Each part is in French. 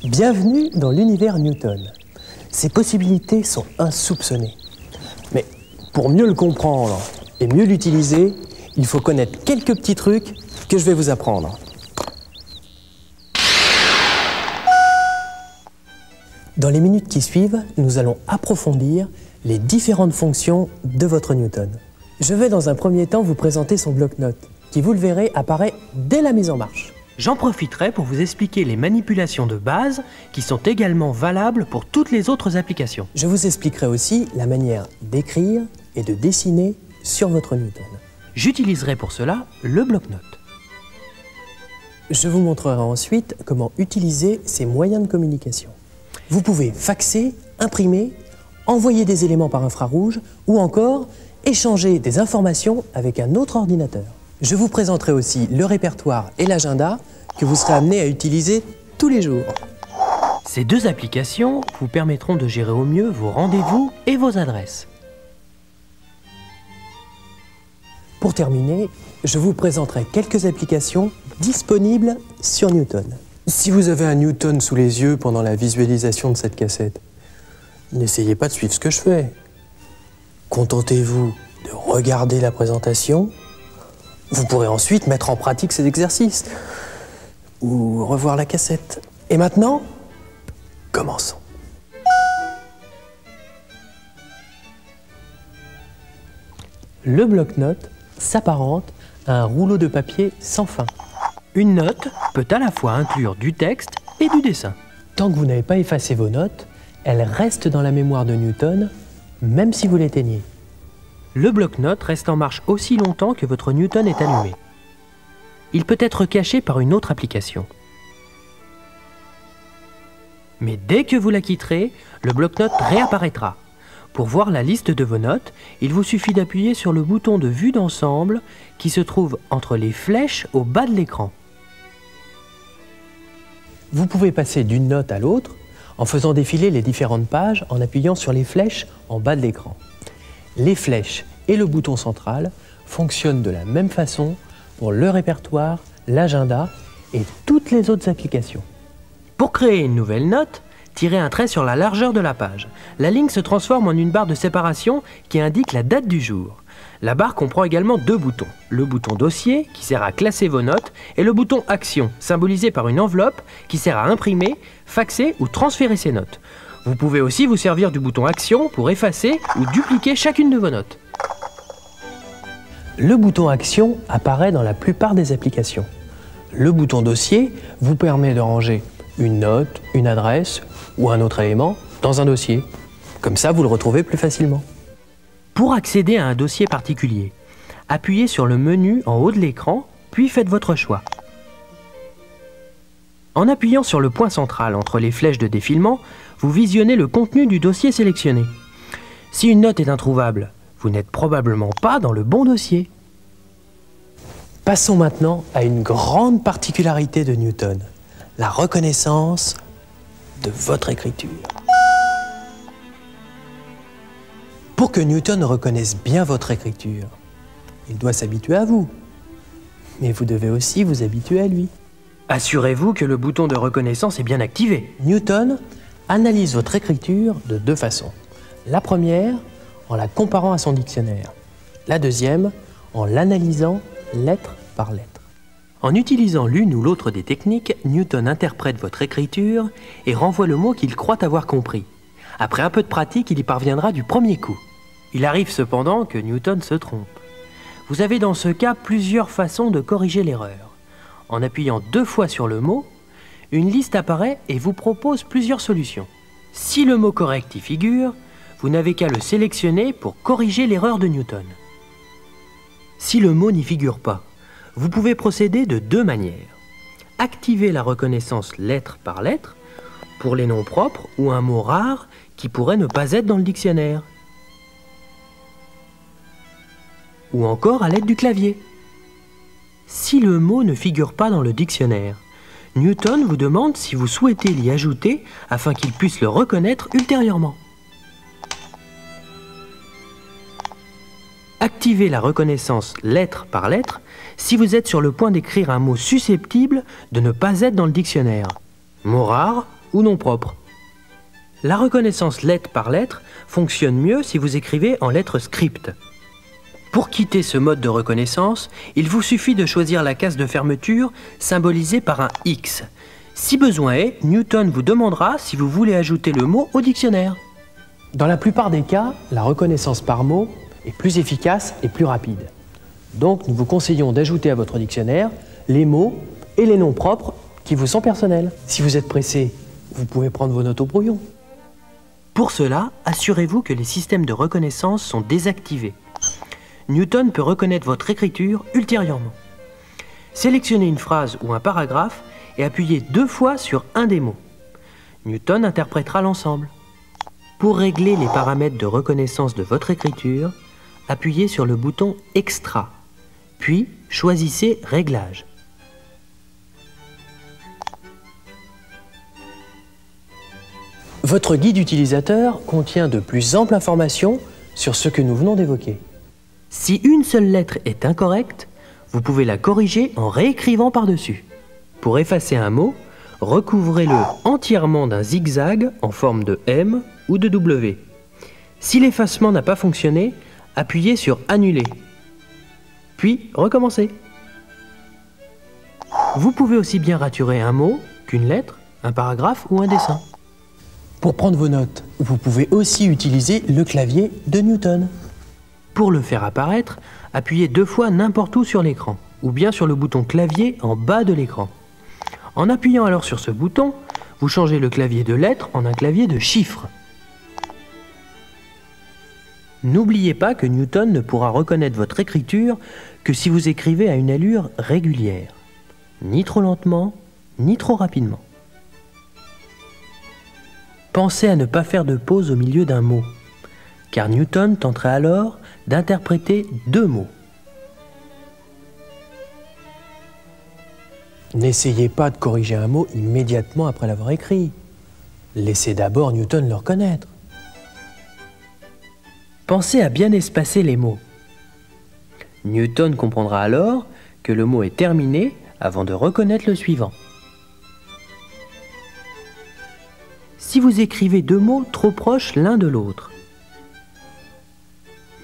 Bienvenue dans l'univers Newton. Ses possibilités sont insoupçonnées. Mais pour mieux le comprendre et mieux l'utiliser, il faut connaître quelques petits trucs que je vais vous apprendre. Dans les minutes qui suivent, nous allons approfondir les différentes fonctions de votre Newton. Je vais dans un premier temps vous présenter son bloc-notes, qui, vous le verrez, apparaît dès la mise en marche. J'en profiterai pour vous expliquer les manipulations de base qui sont également valables pour toutes les autres applications. Je vous expliquerai aussi la manière d'écrire et de dessiner sur votre Newton. J'utiliserai pour cela le bloc-notes. Je vous montrerai ensuite comment utiliser ces moyens de communication. Vous pouvez faxer, imprimer, envoyer des éléments par infrarouge ou encore échanger des informations avec un autre ordinateur. Je vous présenterai aussi le répertoire et l'agenda que vous serez amené à utiliser tous les jours. Ces deux applications vous permettront de gérer au mieux vos rendez-vous et vos adresses. Pour terminer, je vous présenterai quelques applications disponibles sur Newton. Si vous avez un Newton sous les yeux pendant la visualisation de cette cassette, n'essayez pas de suivre ce que je fais. Contentez-vous de regarder la présentation. Vous pourrez ensuite mettre en pratique ces exercices ou revoir la cassette. Et maintenant, commençons. Le bloc-notes s'apparente à un rouleau de papier sans fin. Une note peut à la fois inclure du texte et du dessin. Tant que vous n'avez pas effacé vos notes, elles restent dans la mémoire de Newton, même si vous l'éteignez. Le bloc-notes reste en marche aussi longtemps que votre Newton est allumé. Il peut être caché par une autre application. Mais dès que vous la quitterez, le bloc-notes réapparaîtra. Pour voir la liste de vos notes, il vous suffit d'appuyer sur le bouton de vue d'ensemble qui se trouve entre les flèches au bas de l'écran. Vous pouvez passer d'une note à l'autre en faisant défiler les différentes pages en appuyant sur les flèches en bas de l'écran. Les flèches et le bouton central fonctionnent de la même façon pour le répertoire, l'agenda et toutes les autres applications. Pour créer une nouvelle note, tirez un trait sur la largeur de la page. La ligne se transforme en une barre de séparation qui indique la date du jour. La barre comprend également deux boutons. Le bouton dossier qui sert à classer vos notes et le bouton action symbolisé par une enveloppe qui sert à imprimer, faxer ou transférer ces notes. Vous pouvez aussi vous servir du bouton action pour effacer ou dupliquer chacune de vos notes. Le bouton action apparaît dans la plupart des applications. Le bouton dossier vous permet de ranger une note, une adresse ou un autre élément dans un dossier. Comme ça, vous le retrouvez plus facilement. Pour accéder à un dossier particulier, appuyez sur le menu en haut de l'écran, puis faites votre choix. En appuyant sur le point central entre les flèches de défilement, vous visionnez le contenu du dossier sélectionné. Si une note est introuvable, vous n'êtes probablement pas dans le bon dossier. Passons maintenant à une grande particularité de Newton, la reconnaissance de votre écriture. Pour que Newton reconnaisse bien votre écriture, il doit s'habituer à vous. Mais vous devez aussi vous habituer à lui. Assurez-vous que le bouton de reconnaissance est bien activé. Newton analyse votre écriture de deux façons. La première, en la comparant à son dictionnaire. La deuxième, en l'analysant lettre par lettre. En utilisant l'une ou l'autre des techniques, Newton interprète votre écriture et renvoie le mot qu'il croit avoir compris. Après un peu de pratique, il y parviendra du premier coup. Il arrive cependant que Newton se trompe. Vous avez dans ce cas plusieurs façons de corriger l'erreur. En appuyant 2 fois sur le mot, une liste apparaît et vous propose plusieurs solutions. Si le mot correct y figure, vous n'avez qu'à le sélectionner pour corriger l'erreur de Newton. Si le mot n'y figure pas, vous pouvez procéder de 2 manières. Activer la reconnaissance lettre par lettre pour les noms propres ou un mot rare qui pourrait ne pas être dans le dictionnaire. Ou encore à l'aide du clavier. Si le mot ne figure pas dans le dictionnaire, Newton vous demande si vous souhaitez l'y ajouter afin qu'il puisse le reconnaître ultérieurement. Activez la reconnaissance lettre par lettre si vous êtes sur le point d'écrire un mot susceptible de ne pas être dans le dictionnaire, mot rare ou nom propre. La reconnaissance lettre par lettre fonctionne mieux si vous écrivez en lettres script. Pour quitter ce mode de reconnaissance, il vous suffit de choisir la case de fermeture symbolisée par un X. Si besoin est, Newton vous demandera si vous voulez ajouter le mot au dictionnaire. Dans la plupart des cas, la reconnaissance par mot est plus efficace et plus rapide. Donc, nous vous conseillons d'ajouter à votre dictionnaire les mots et les noms propres qui vous sont personnels. Si vous êtes pressé, vous pouvez prendre vos notes au brouillon. Pour cela, assurez-vous que les systèmes de reconnaissance sont désactivés. Newton peut reconnaître votre écriture ultérieurement. Sélectionnez une phrase ou un paragraphe et appuyez 2 fois sur un des mots. Newton interprétera l'ensemble. Pour régler les paramètres de reconnaissance de votre écriture, appuyez sur le bouton Extra, puis choisissez Réglages. Votre guide utilisateur contient de plus amples informations sur ce que nous venons d'évoquer. Si une seule lettre est incorrecte, vous pouvez la corriger en réécrivant par-dessus. Pour effacer un mot, recouvrez-le entièrement d'un zigzag en forme de M ou de W. Si l'effacement n'a pas fonctionné, appuyez sur Annuler, puis recommencez. Vous pouvez aussi bien raturer un mot qu'une lettre, un paragraphe ou un dessin. Pour prendre vos notes, vous pouvez aussi utiliser le clavier de Newton. Pour le faire apparaître, appuyez 2 fois n'importe où sur l'écran, ou bien sur le bouton clavier en bas de l'écran. En appuyant alors sur ce bouton, vous changez le clavier de lettres en un clavier de chiffres. N'oubliez pas que Newton ne pourra reconnaître votre écriture que si vous écrivez à une allure régulière, ni trop lentement, ni trop rapidement. Pensez à ne pas faire de pause au milieu d'un mot, car Newton tenterait alors d'interpréter 2 mots. N'essayez pas de corriger un mot immédiatement après l'avoir écrit. Laissez d'abord Newton le reconnaître. Pensez à bien espacer les mots. Newton comprendra alors que le mot est terminé avant de reconnaître le suivant. Si vous écrivez 2 mots trop proches l'un de l'autre,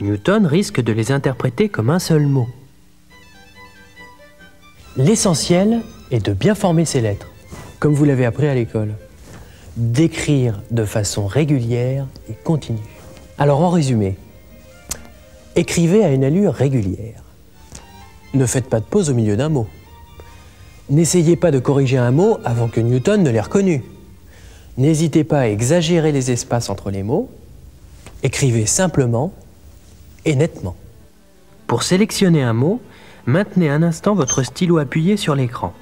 Newton risque de les interpréter comme un seul mot. L'essentiel est de bien former ces lettres, comme vous l'avez appris à l'école. D'écrire de façon régulière et continue. Alors en résumé, écrivez à une allure régulière. Ne faites pas de pause au milieu d'un mot. N'essayez pas de corriger un mot avant que Newton ne l'ait reconnu. N'hésitez pas à exagérer les espaces entre les mots. Écrivez simplement et nettement. Pour sélectionner un mot, maintenez un instant votre stylo appuyé sur l'écran.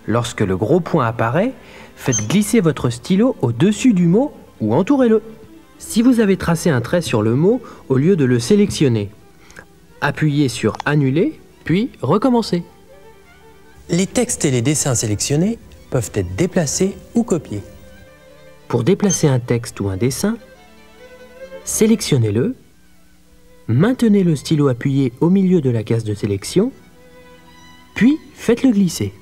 Lorsque le gros point apparaît, faites glisser votre stylo au-dessus du mot ou entourez-le. Si vous avez tracé un trait sur le mot au lieu de le sélectionner, appuyez sur Annuler, puis recommencez. Les textes et les dessins sélectionnés peuvent être déplacés ou copiés. Pour déplacer un texte ou un dessin, sélectionnez-le, maintenez le stylo appuyé au milieu de la case de sélection, puis faites-le glisser.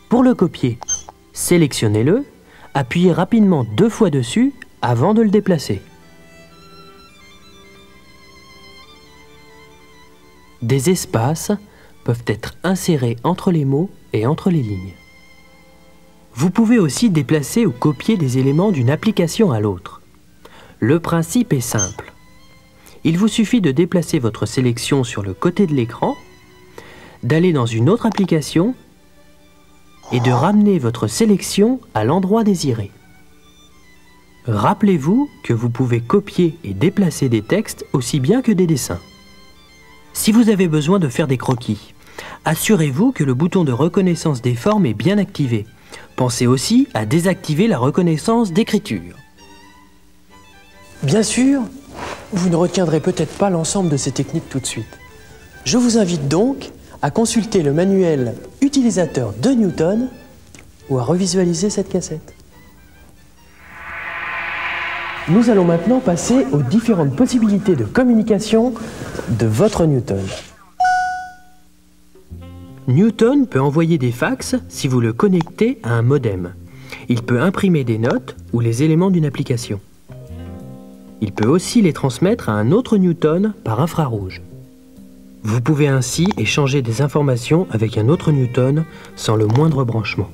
Pour le copier, sélectionnez-le, appuyez rapidement 2 fois dessus avant de le déplacer. Des espaces peuvent être insérés entre les mots et entre les lignes. Vous pouvez aussi déplacer ou copier des éléments d'une application à l'autre. Le principe est simple. Il vous suffit de déplacer votre sélection sur le côté de l'écran, d'aller dans une autre application et de ramener votre sélection à l'endroit désiré. Rappelez-vous que vous pouvez copier et déplacer des textes aussi bien que des dessins. Si vous avez besoin de faire des croquis, assurez-vous que le bouton de reconnaissance des formes est bien activé. Pensez aussi à désactiver la reconnaissance d'écriture. Bien sûr, vous ne retiendrez peut-être pas l'ensemble de ces techniques tout de suite. Je vous invite donc à consulter le manuel utilisateur de Newton ou à revisualiser cette cassette. Nous allons maintenant passer aux différentes possibilités de communication de votre Newton. Newton peut envoyer des fax si vous le connectez à un modem. Il peut imprimer des notes ou les éléments d'une application. Il peut aussi les transmettre à un autre Newton par infrarouge. Vous pouvez ainsi échanger des informations avec un autre Newton sans le moindre branchement.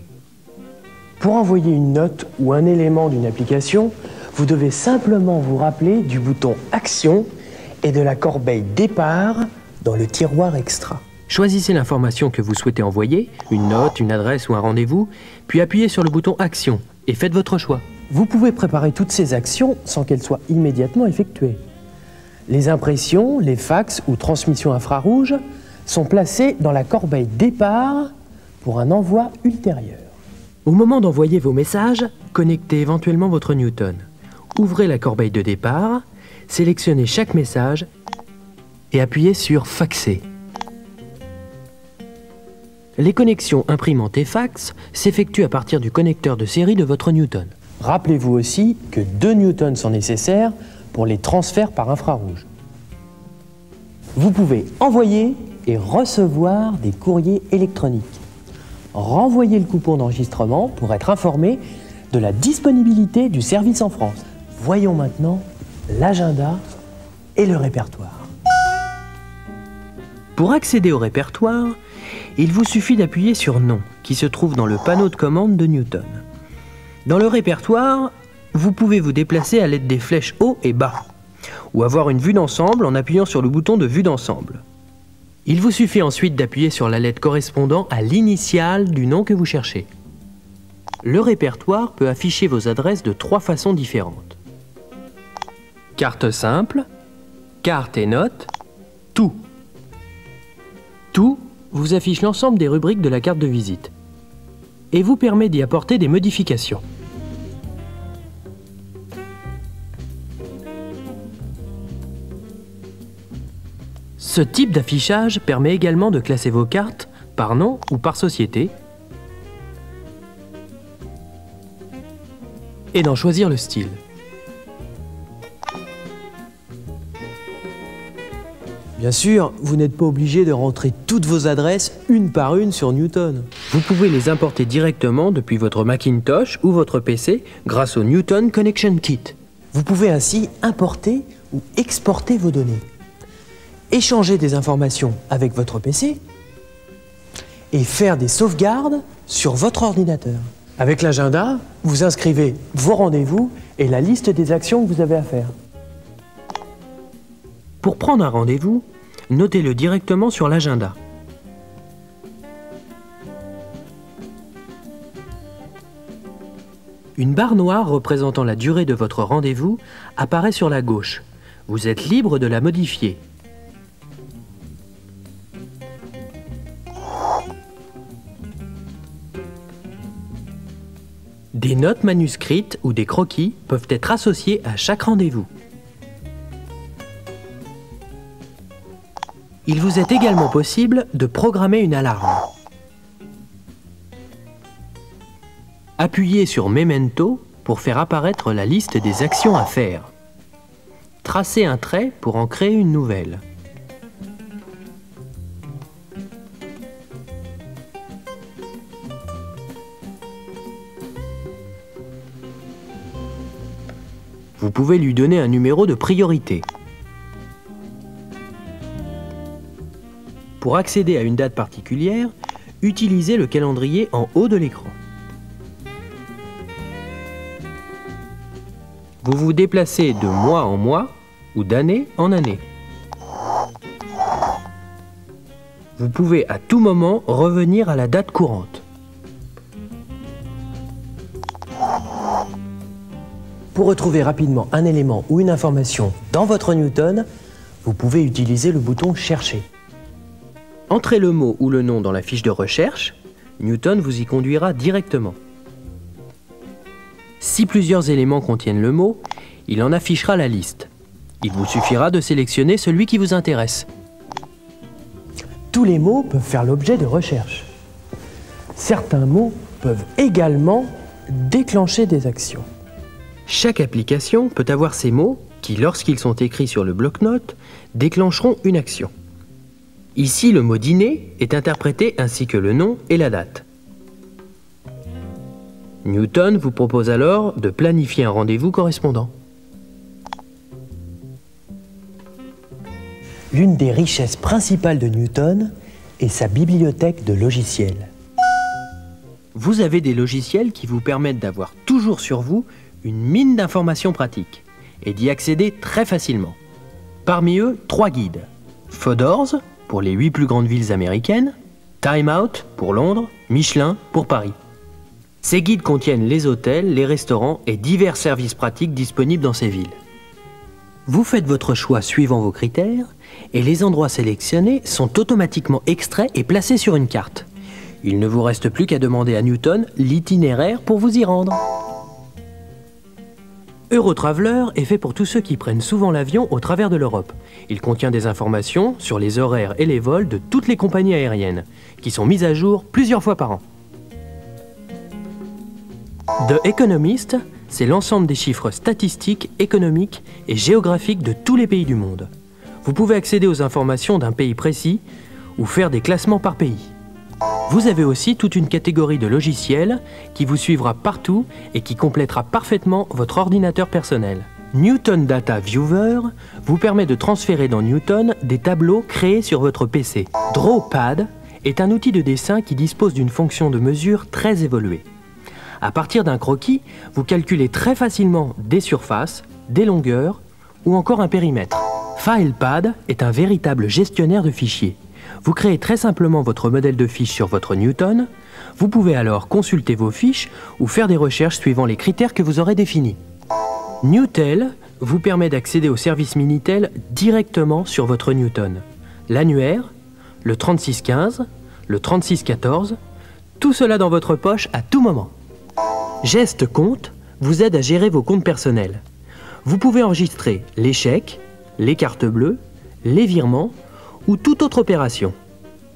Pour envoyer une note ou un élément d'une application, vous devez simplement vous rappeler du bouton Action et de la corbeille Départ dans le tiroir Extra. Choisissez l'information que vous souhaitez envoyer, une note, une adresse ou un rendez-vous, puis appuyez sur le bouton Action et faites votre choix. Vous pouvez préparer toutes ces actions sans qu'elles soient immédiatement effectuées. Les impressions, les fax ou transmissions infrarouges sont placées dans la corbeille Départ pour un envoi ultérieur. Au moment d'envoyer vos messages, connectez éventuellement votre Newton. Ouvrez la corbeille de départ, sélectionnez chaque message et appuyez sur Faxer. Les connexions imprimante et fax s'effectuent à partir du connecteur de série de votre Newton. Rappelez-vous aussi que 2 newtons sont nécessaires pour les transferts par infrarouge. Vous pouvez envoyer et recevoir des courriers électroniques. Renvoyez le coupon d'enregistrement pour être informé de la disponibilité du service en France. Voyons maintenant l'agenda et le répertoire. Pour accéder au répertoire, il vous suffit d'appuyer sur Nom, qui se trouve dans le panneau de commande de Newton. Dans le répertoire, vous pouvez vous déplacer à l'aide des flèches haut et bas, ou avoir une vue d'ensemble en appuyant sur le bouton de vue d'ensemble. Il vous suffit ensuite d'appuyer sur la lettre correspondant à l'initiale du nom que vous cherchez. Le répertoire peut afficher vos adresses de 3 façons différentes. Carte simple, carte et notes, tout. Tout vous affiche l'ensemble des rubriques de la carte de visite et vous permet d'y apporter des modifications. Ce type d'affichage permet également de classer vos cartes par nom ou par société et d'en choisir le style. Bien sûr, vous n'êtes pas obligé de rentrer toutes vos adresses une par une sur Newton. Vous pouvez les importer directement depuis votre Macintosh ou votre PC grâce au Newton Connection Kit. Vous pouvez ainsi importer ou exporter vos données, échanger des informations avec votre PC et faire des sauvegardes sur votre ordinateur. Avec l'agenda, vous inscrivez vos rendez-vous et la liste des actions que vous avez à faire. Pour prendre un rendez-vous, notez-le directement sur l'agenda. Une barre noire représentant la durée de votre rendez-vous apparaît sur la gauche. Vous êtes libre de la modifier. Des notes manuscrites ou des croquis peuvent être associés à chaque rendez-vous. Il vous est également possible de programmer une alarme. Appuyez sur Memento pour faire apparaître la liste des actions à faire. Tracez un trait pour en créer une nouvelle. Vous pouvez lui donner un numéro de priorité. Pour accéder à une date particulière, utilisez le calendrier en haut de l'écran. Vous vous déplacez de mois en mois ou d'année en année. Vous pouvez à tout moment revenir à la date courante. Pour retrouver rapidement un élément ou une information dans votre Newton, vous pouvez utiliser le bouton Chercher. Entrez le mot ou le nom dans la fiche de recherche, Newton vous y conduira directement. Si plusieurs éléments contiennent le mot, il en affichera la liste. Il vous suffira de sélectionner celui qui vous intéresse. Tous les mots peuvent faire l'objet de recherches. Certains mots peuvent également déclencher des actions. Chaque application peut avoir ces mots qui, lorsqu'ils sont écrits sur le bloc-notes, déclencheront une action. Ici, le mot « dîner » est interprété ainsi que le nom et la date. Newton vous propose alors de planifier un rendez-vous correspondant. L'une des richesses principales de Newton est sa bibliothèque de logiciels. Vous avez des logiciels qui vous permettent d'avoir toujours sur vous une mine d'informations pratiques et d'y accéder très facilement. Parmi eux, 3 guides. Fodor's pour les 8 plus grandes villes américaines, Time Out pour Londres, Michelin pour Paris. Ces guides contiennent les hôtels, les restaurants et divers services pratiques disponibles dans ces villes. Vous faites votre choix suivant vos critères et les endroits sélectionnés sont automatiquement extraits et placés sur une carte. Il ne vous reste plus qu'à demander à Newton l'itinéraire pour vous y rendre. Eurotraveler est fait pour tous ceux qui prennent souvent l'avion au travers de l'Europe. Il contient des informations sur les horaires et les vols de toutes les compagnies aériennes, qui sont mises à jour plusieurs fois par an. The Economist, c'est l'ensemble des chiffres statistiques, économiques et géographiques de tous les pays du monde. Vous pouvez accéder aux informations d'un pays précis ou faire des classements par pays. Vous avez aussi toute une catégorie de logiciels qui vous suivra partout et qui complétera parfaitement votre ordinateur personnel. Newton Data Viewer vous permet de transférer dans Newton des tableaux créés sur votre PC. Drawpad est un outil de dessin qui dispose d'une fonction de mesure très évoluée. À partir d'un croquis, vous calculez très facilement des surfaces, des longueurs ou encore un périmètre. FilePad est un véritable gestionnaire de fichiers. Vous créez très simplement votre modèle de fiche sur votre Newton. Vous pouvez alors consulter vos fiches ou faire des recherches suivant les critères que vous aurez définis. Newtel vous permet d'accéder au service Minitel directement sur votre Newton. L'annuaire, le 3615, le 3614, tout cela dans votre poche à tout moment. Geste Compte vous aide à gérer vos comptes personnels. Vous pouvez enregistrer les chèques, les cartes bleues, les virements ou toute autre opération.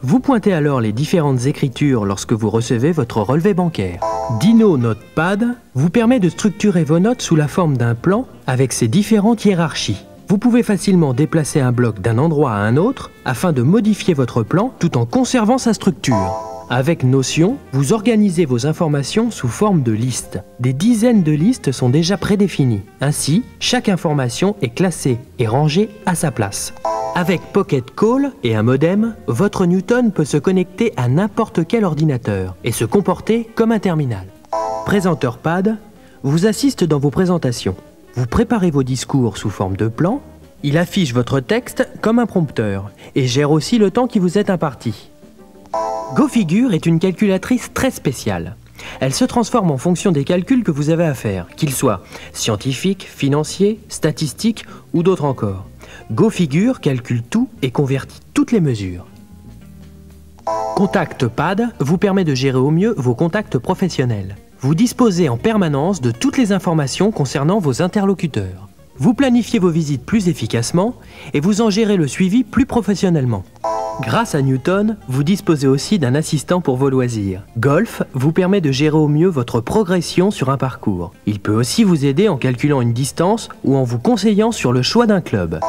Vous pointez alors les différentes écritures lorsque vous recevez votre relevé bancaire. Dino Notepad vous permet de structurer vos notes sous la forme d'un plan avec ses différentes hiérarchies. Vous pouvez facilement déplacer un bloc d'un endroit à un autre afin de modifier votre plan tout en conservant sa structure. Avec Notion, vous organisez vos informations sous forme de listes. Des dizaines de listes sont déjà prédéfinies. Ainsi, chaque information est classée et rangée à sa place. Avec Pocket Call et un modem, votre Newton peut se connecter à n'importe quel ordinateur et se comporter comme un terminal. PrésenteurPad vous assiste dans vos présentations. Vous préparez vos discours sous forme de plan, il affiche votre texte comme un prompteur et gère aussi le temps qui vous est imparti. GoFigure est une calculatrice très spéciale. Elle se transforme en fonction des calculs que vous avez à faire, qu'ils soient scientifiques, financiers, statistiques ou d'autres encore. GoFigure calcule tout et convertit toutes les mesures. ContactPad vous permet de gérer au mieux vos contacts professionnels. Vous disposez en permanence de toutes les informations concernant vos interlocuteurs. Vous planifiez vos visites plus efficacement et vous en gérez le suivi plus professionnellement. Grâce à Newton, vous disposez aussi d'un assistant pour vos loisirs. Golf vous permet de gérer au mieux votre progression sur un parcours. Il peut aussi vous aider en calculant une distance ou en vous conseillant sur le choix d'un club.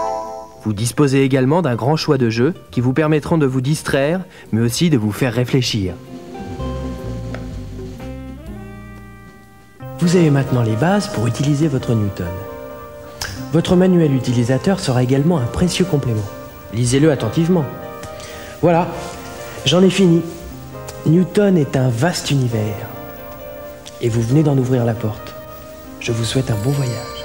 Vous disposez également d'un grand choix de jeux qui vous permettront de vous distraire, mais aussi de vous faire réfléchir. Vous avez maintenant les bases pour utiliser votre Newton. Votre manuel utilisateur sera également un précieux complément. Lisez-le attentivement. Voilà, j'en ai fini. Newton est un vaste univers. Et vous venez d'en ouvrir la porte. Je vous souhaite un bon voyage.